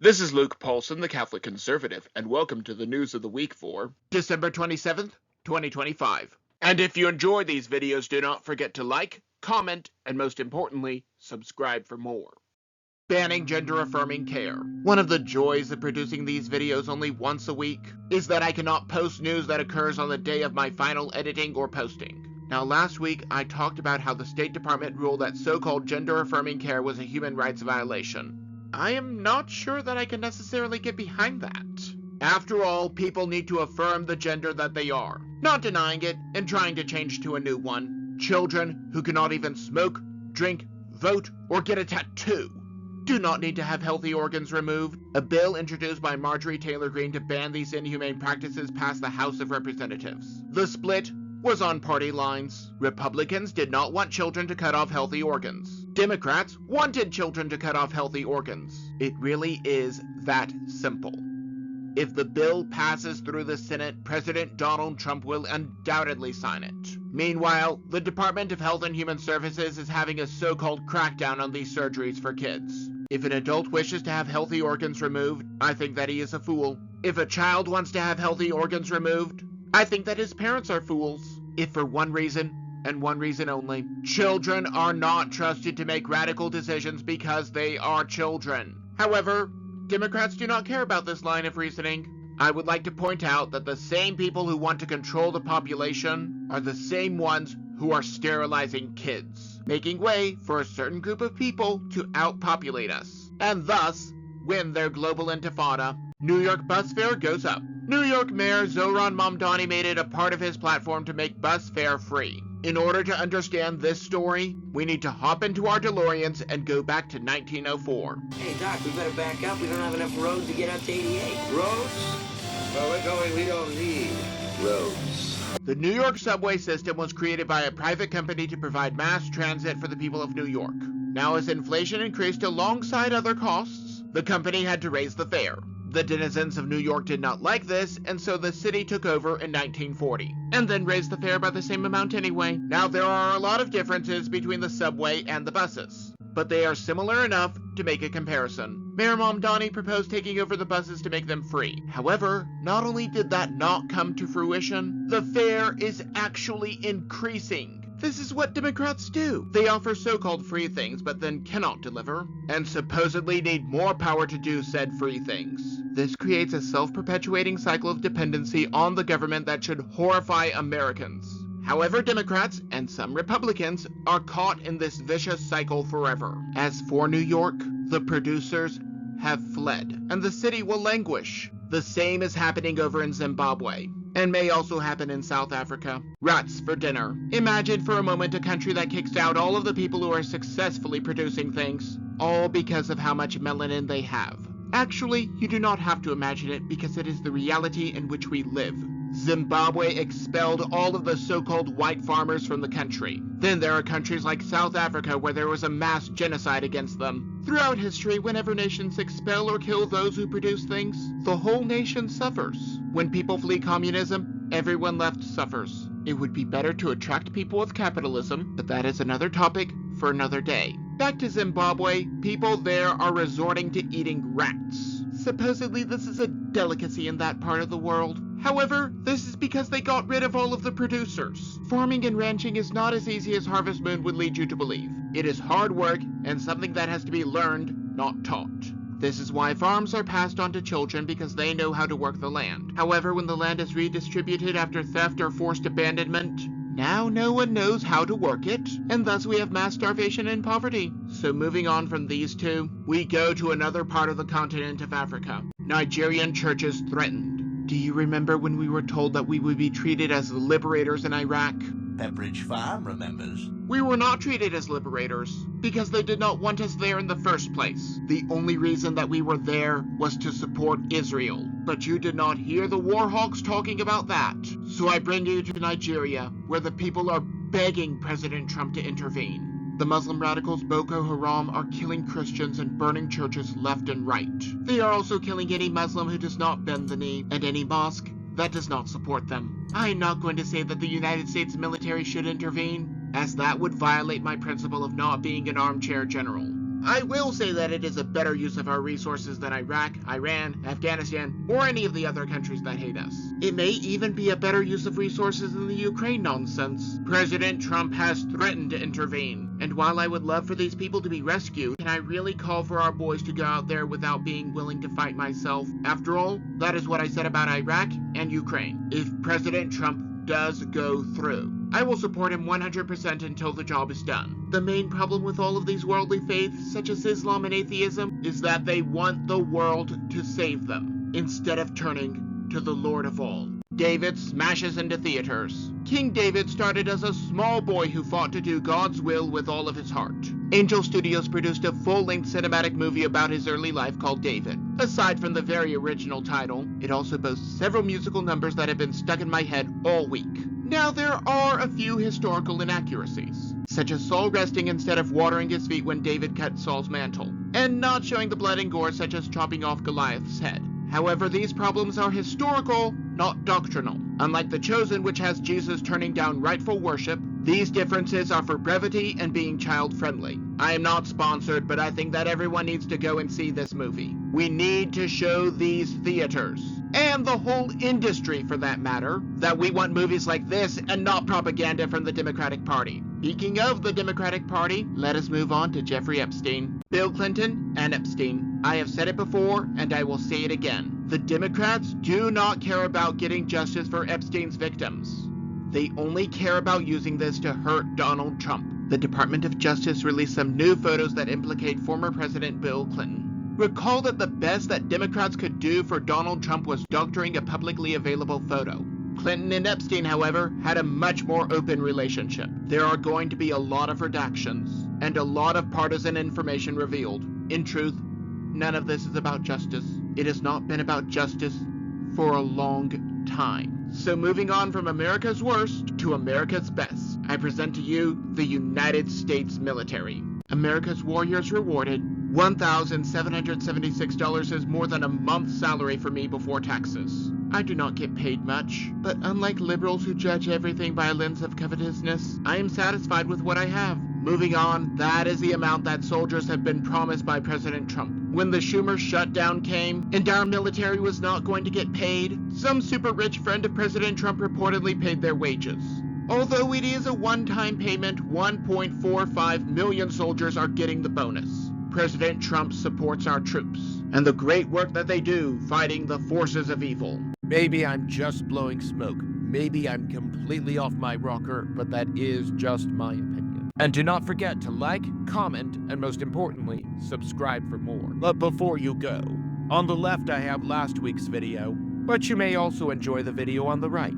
This is Luke Paulson, the Catholic Conservative, and welcome to the news of the week for December 27th, 2025. And if you enjoy these videos, do not forget to like, comment, and most importantly, subscribe for more. Banning gender-affirming care. One of the joys of producing these videos only once a week is that I cannot post news that occurs on the day of my final editing or posting. Now, last week, I talked about how the State Department ruled that so-called gender-affirming care was a human rights violation. I am not sure that I can necessarily get behind that. After all, people need to affirm the gender that they are, not denying it and trying to change to a new one. Children who cannot even smoke, drink, vote, or get a tattoo do not need to have healthy organs removed. A bill introduced by Marjorie Taylor Greene to ban these inhumane practices passed the House of Representatives. The split was on party lines. Republicans did not want children to cut off healthy organs. Democrats wanted children to cut off healthy organs. It really is that simple. If the bill passes through the Senate, President Donald Trump will undoubtedly sign it. Meanwhile, the Department of Health and Human Services is having a so-called crackdown on these surgeries for kids. If an adult wishes to have healthy organs removed, I think that he is a fool. If a child wants to have healthy organs removed, I think that his parents are fools. If for one reason, and one reason only, children are not trusted to make radical decisions because they are children. However, Democrats do not care about this line of reasoning. I would like to point out that the same people who want to control the population are the same ones who are sterilizing kids, making way for a certain group of people to outpopulate us, and thus win their global intifada. New York bus fare goes up. New York Mayor Zohran Mamdani made it a part of his platform to make bus fare free. In order to understand this story, we need to hop into our DeLoreans and go back to 1904. Hey, Doc, we better back up. We don't have enough road to get up to 88. Roads? Where we're going, we don't need roads. The New York subway system was created by a private company to provide mass transit for the people of New York. Now, as inflation increased alongside other costs, the company had to raise the fare. The denizens of New York did not like this, and so the city took over in 1940, and then raised the fare by the same amount anyway. Now, there are a lot of differences between the subway and the buses, but they are similar enough to make a comparison. Mayor Mamdani proposed taking over the buses to make them free. However, not only did that not come to fruition, the fare is actually increasing. This is what Democrats do. They offer so-called free things, but then cannot deliver, and supposedly need more power to do said free things. This creates a self-perpetuating cycle of dependency on the government that should horrify Americans. However, Democrats and some Republicans are caught in this vicious cycle forever. As for New York, the producers have fled, and the city will languish. The same is happening over in Zimbabwe, and may also happen in South Africa. Rats for dinner. Imagine for a moment a country that kicks out all of the people who are successfully producing things, all because of how much melanin they have. Actually, you do not have to imagine it because it is the reality in which we live. Zimbabwe expelled all of the so-called white farmers from the country. Then there are countries like South Africa where there was a mass genocide against them. Throughout history, whenever nations expel or kill those who produce things, the whole nation suffers. When people flee communism, everyone left suffers. It would be better to attract people with capitalism, but that is another topic for another day. Back to Zimbabwe, people there are resorting to eating rats. Supposedly this is a delicacy in that part of the world. However, this is because they got rid of all of the producers. Farming and ranching is not as easy as Harvest Moon would lead you to believe. It is hard work and something that has to be learned, not taught. This is why farms are passed on to children because they know how to work the land. However, when the land is redistributed after theft or forced abandonment, now no one knows how to work it, and thus we have mass starvation and poverty. So moving on from these two, we go to another part of the continent of Africa. Nigerian churches threatened. Do you remember when we were told that we would be treated as the liberators in Iraq? Pepperidge Farm remembers. We were not treated as liberators, because they did not want us there in the first place. The only reason that we were there was to support Israel. But you did not hear the war hawks talking about that. So I bring you to Nigeria, where the people are begging President Trump to intervene. The Muslim radicals Boko Haram are killing Christians and burning churches left and right. They are also killing any Muslim who does not bend the knee, and any mosque that does not support them. I am not going to say that the United States military should intervene, as that would violate my principle of not being an armchair general. I will say that it is a better use of our resources than Iraq, Iran, Afghanistan, or any of the other countries that hate us. It may even be a better use of resources than the Ukraine nonsense. President Trump has threatened to intervene, and while I would love for these people to be rescued, can I really call for our boys to go out there without being willing to fight myself? After all, that is what I said about Iraq and Ukraine. If President Trump does go through, I will support him 100% until the job is done. The main problem with all of these worldly faiths, such as Islam and atheism, is that they want the world to save them, instead of turning to the Lord of all. David smashes into theaters. King David started as a small boy who fought to do God's will with all of his heart. Angel Studios produced a full-length cinematic movie about his early life called David. Aside from the very original title, it also boasts several musical numbers that have been stuck in my head all week. Now, there are a few historical inaccuracies, such as Saul resting instead of watering his feet when David cut Saul's mantle, and not showing the blood and gore such as chopping off Goliath's head. However, these problems are historical, not doctrinal. Unlike The Chosen, which has Jesus turning down rightful worship, these differences are for brevity and being child-friendly. I am not sponsored, but I think that everyone needs to go and see this movie. We need to show these theaters, and the whole industry for that matter, that we want movies like this and not propaganda from the Democratic Party. Speaking of the Democratic Party, let us move on to Jeffrey Epstein. Bill Clinton and Epstein. I have said it before, and I will say it again. The Democrats do not care about getting justice for Epstein's victims. They only care about using this to hurt Donald Trump. The Department of Justice released some new photos that implicate former President Bill Clinton. Recall that the best that Democrats could do for Donald Trump was doctoring a publicly available photo. Clinton and Epstein, however, had a much more open relationship. There are going to be a lot of redactions, and a lot of partisan information revealed. In truth, none of this is about justice. It has not been about justice for a long time. So moving on from America's worst to America's best, I present to you the United States military. America's warriors rewarded. $1,776 is more than a month's salary for me before taxes. I do not get paid much, but unlike liberals who judge everything by a lens of covetousness, I am satisfied with what I have. Moving on, that is the amount that soldiers have been promised by President Trump. When the Schumer shutdown came, and our military was not going to get paid, some super rich friend of President Trump reportedly paid their wages. Although it is a one-time payment, 1.45 million soldiers are getting the bonus. President Trump supports our troops, and the great work that they do fighting the forces of evil. Maybe I'm just blowing smoke. Maybe I'm completely off my rocker, but that is just my opinion. And do not forget to like, comment, and most importantly, subscribe for more. But before you go, on the left I have last week's video, but you may also enjoy the video on the right.